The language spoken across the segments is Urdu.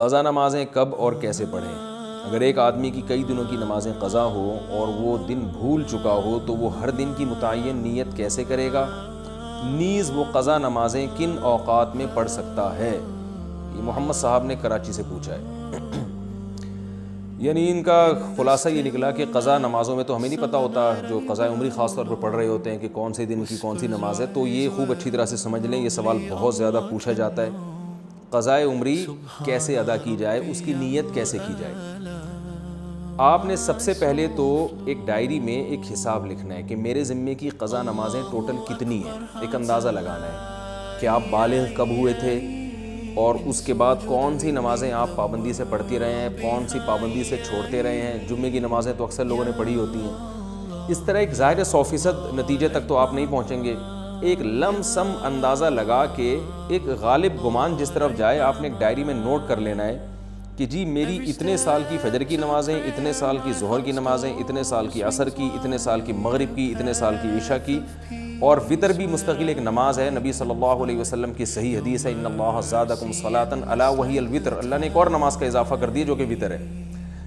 قضا نمازیں کب اور کیسے پڑھیں؟ اگر ایک آدمی کی کئی دنوں کی نمازیں قضا ہو اور وہ دن بھول چکا ہو تو وہ ہر دن کی متعین نیت کیسے کرے گا؟ نیز وہ قضا نمازیں کن اوقات میں پڑھ سکتا ہے؟ یہ محمد صاحب نے کراچی سے پوچھا ہے۔ یعنی ان کا خلاصہ یہ نکلا کہ قضا نمازوں میں تو ہمیں نہیں پتہ ہوتا، جو قضاء عمری خاص طور پر پڑھ رہے ہوتے ہیں کہ کون سے دن کی کون سی نماز ہے، تو یہ خوب اچھی طرح سے سمجھ لیں، یہ سوال بہت زیادہ پوچھا جاتا ہے۔ قضاء عمری کیسے ادا کی جائے، اس کی نیت کیسے کی جائے؟ آپ نے سب سے پہلے تو ایک ڈائری میں ایک حساب لکھنا ہے کہ میرے ذمے کی قضا نمازیں ٹوٹل کتنی ہیں، ایک اندازہ لگانا ہے کہ آپ بالغ کب ہوئے تھے اور اس کے بعد کون سی نمازیں آپ پابندی سے پڑھتی رہے ہیں، کون سی پابندی سے چھوڑتے رہے ہیں۔ جمعے کی نمازیں تو اکثر لوگوں نے پڑھی ہوتی ہیں۔ اس طرح ایک ظاہر 100% نتیجے تک تو آپ نہیں پہنچیں گے، ایک لم سم اندازہ لگا کے ایک غالب گمان جس طرف جائے آپ نے ایک ڈائری میں نوٹ کر لینا ہے کہ جی میری اتنے سال کی فجر کی نمازیں، اتنے سال کی ظہر کی نمازیں، اتنے سال کی عصر کی، اتنے سال کی مغرب کی، اتنے سال کی عشاء کی، اور وطر بھی مستقل ایک نماز ہے۔ نبی صلی اللہ علیہ وسلم کی صحیح حدیث ہے، ان اللہ زادکم صلاۃ الا وہی الوتر، اللہ نے ایک اور نماز کا اضافہ کر دیا جو کہ وطر ہے۔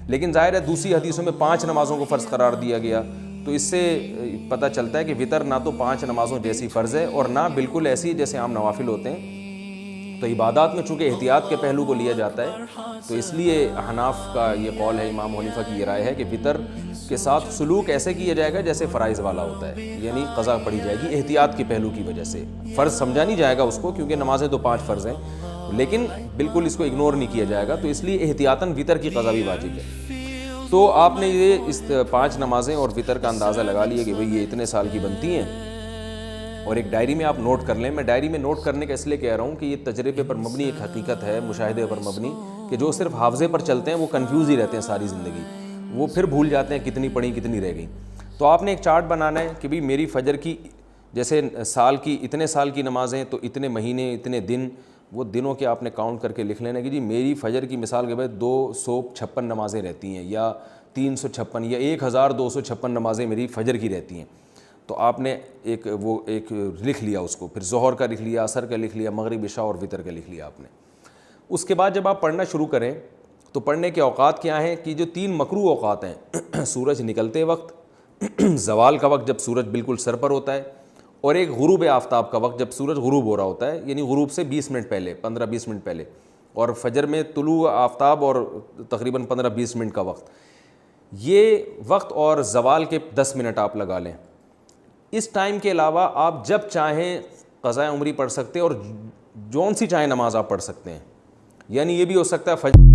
لیکن ظاہر ہے دوسری حدیثوں میں 5 نمازوں کو فرض قرار دیا گیا، تو اس سے پتہ چلتا ہے کہ وطر نہ تو 5 نمازوں جیسی فرض ہے اور نہ بالکل ایسی جیسے عام نوافل ہوتے ہیں۔ تو عبادات میں چونکہ احتیاط کے پہلو کو لیا جاتا ہے، تو اس لیے احناف کا یہ قول ہے، امام حنیفہ کی یہ رائے ہے کہ وطر کے ساتھ سلوک ایسے کیا جائے گا جیسے فرائض والا ہوتا ہے، یعنی قضا پڑھی جائے گی احتیاط کے پہلو کی وجہ سے۔ فرض سمجھا نہیں جائے گا اس کو، کیونکہ نمازیں تو 5 فرض ہیں، لیکن بالکل اس کو اگنور نہیں کیا جائے گا، تو اس لیے احتیاطاً وطر کی قضا بھی واجب ہے۔ تو آپ نے یہ اس 5 نمازیں اور وطر کا اندازہ لگا لیا کہ بھئی یہ اتنے سال کی بنتی ہیں، اور ایک ڈائری میں آپ نوٹ کر لیں۔ میں ڈائری میں نوٹ کرنے کا اس لیے کہہ رہا ہوں کہ یہ تجربے پر مبنی ایک حقیقت ہے، مشاہدے پر مبنی، کہ جو صرف حافظے پر چلتے ہیں وہ کنفیوز ہی رہتے ہیں ساری زندگی، وہ پھر بھول جاتے ہیں کتنی پڑھی کتنی رہ گئی۔ تو آپ نے ایک چارٹ بنانا ہے کہ بھئی میری فجر کی جیسے سال کی اتنے سال کی نمازیں تو اتنے مہینے اتنے دن، وہ دنوں کے آپ نے کاؤنٹ کر کے لکھ لینا کہ جی میری فجر کی مثال کے بعد 256 نمازیں رہتی ہیں، یا 356 یا 1256 نمازیں میری فجر کی رہتی ہیں۔ تو آپ نے ایک لکھ لیا اس کو، پھر ظہر کا لکھ لیا، عصر کا لکھ لیا، مغرب عشاء اور وطر کا لکھ لیا آپ نے۔ اس کے بعد جب آپ پڑھنا شروع کریں تو پڑھنے کے اوقات کیا ہیں کہ جو 3 مکروہ اوقات ہیں، سورج نکلتے وقت، زوال کا وقت جب سورج بالکل سر پر ہوتا ہے، اور ایک غروب آفتاب کا وقت جب سورج غروب ہو رہا ہوتا ہے، یعنی غروب سے 20 منٹ پہلے، 15-20 منٹ پہلے، اور فجر میں طلوع آفتاب اور تقریباً 15-20 منٹ کا وقت، یہ وقت اور زوال کے 10 منٹ آپ لگا لیں۔ اس ٹائم کے علاوہ آپ جب چاہیں قضاء عمری پڑھ سکتے ہیں، اور جون سی چاہیں نماز آپ پڑھ سکتے ہیں، یعنی یہ بھی ہو سکتا ہے فجر